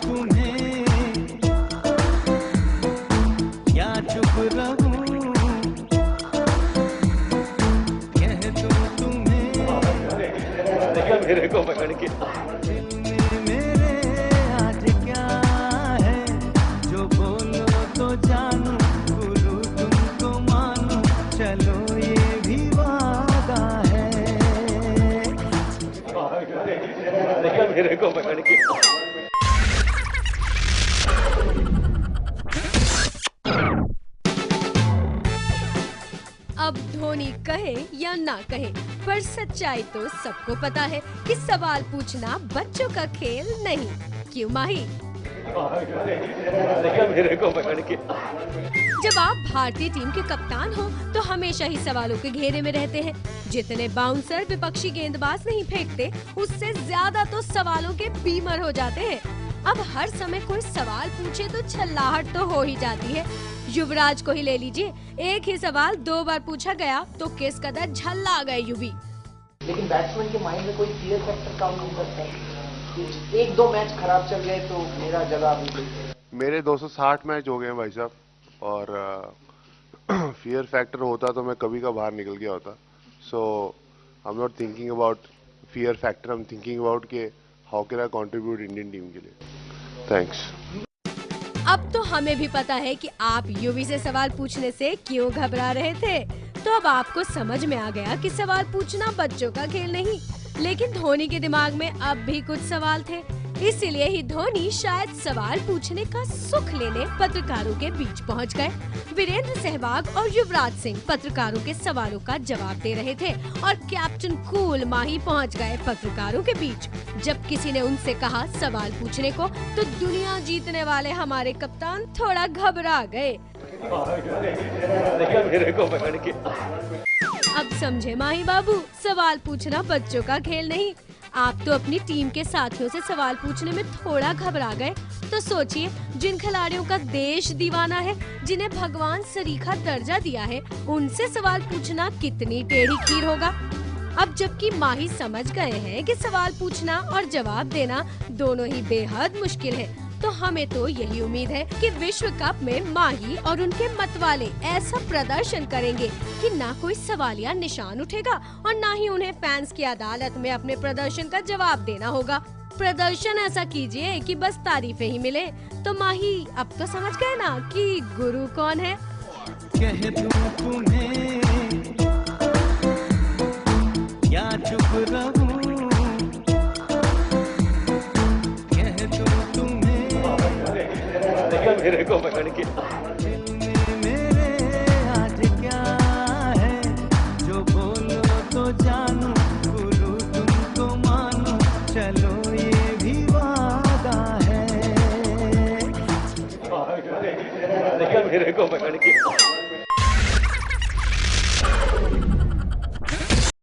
तुम्हें या चुप रहूं, कह दूं तुम्हें मेरे को पकड़ के मेरे आज क्या है, जो बोलो तो जानूं, बोलूं तुमको मानूं, चलो ये भी वादा है। मेरे को पकड़ के अब धोनी कहे या ना कहे, पर सच्चाई तो सबको पता है कि सवाल पूछना बच्चों का खेल नहीं। क्यों माही? मेरे को पकड़ के जब आप भारतीय टीम के कप्तान हो तो हमेशा ही सवालों के घेरे में रहते हैं। जितने बाउंसर विपक्षी गेंदबाज नहीं फेंकते, उससे ज्यादा तो सवालों के बीमर हो जाते हैं। अब हर समय कोई सवाल पूछे तो छल्लाहट तो हो ही जाती है। युवराज को ही ले लीजिए, एक ही सवाल 2 बार पूछा गया तो किस कदर झल्ला गए युवी। लेकिन बैट्समैन के माइंड में कोई फियर फैक्टर काम नहीं करता है। 1-2 मैच खराब चल गए तो मेरा जगह अभी मेरे 260 मैच हो गए हैं भाई साहब, और फियर फैक्टर होता तो मैं कभी का बाहर निकल गया होता। So I am not thinking about fear factor, I am thinking about के how can I contribute Indian team के लिए। थैंक्स। अब तो हमें भी पता है कि आप युवी से सवाल पूछने से क्यों घबरा रहे थे, तो अब आपको समझ में आ गया कि सवाल पूछना बच्चों का खेल नहीं। लेकिन धोनी के दिमाग में अब भी कुछ सवाल थे, इसीलिए ही धोनी शायद सवाल पूछने का सुख लेने पत्रकारों के बीच पहुंच गए। वीरेंद्र सहवाग और युवराज सिंह पत्रकारों के सवालों का जवाब दे रहे थे और कैप्टन कूल माही पहुंच गए पत्रकारों के बीच। जब किसी ने उनसे कहा सवाल पूछने को, तो दुनिया जीतने वाले हमारे कप्तान थोड़ा घबरा गए। मेरे को पकड़ के अब समझे माही बाबू, सवाल पूछना बच्चों का खेल नहीं। आप तो अपनी टीम के साथियों से सवाल पूछने में थोड़ा घबरा गए, तो सोचिए जिन खिलाड़ियों का देश दीवाना है, जिन्हें भगवान सरीखा दर्जा दिया है, उनसे सवाल पूछना कितनी टेढ़ी खीर होगा। अब जबकि माही समझ गए हैं कि सवाल पूछना और जवाब देना दोनों ही बेहद मुश्किल है, तो हमें तो यही उम्मीद है कि विश्व कप में माही और उनके मतवाले ऐसा प्रदर्शन करेंगे कि ना कोई सवालिया निशान उठेगा और ना ही उन्हें फैंस की अदालत में अपने प्रदर्शन का जवाब देना होगा। प्रदर्शन ऐसा कीजिए कि बस तारीफें ही मिले। तो माही अब तो समझ गए ना कि गुरु कौन है। कह दूं तुम्हें या चुप रहूं, कह दूं तुम्हें मेरे को पकड़ के मेरे आज क्या है, जो बोलो तो जानूं, बोलूं तुमको मानूं, चलो ये भी वादा है। मेरे को पकड़ के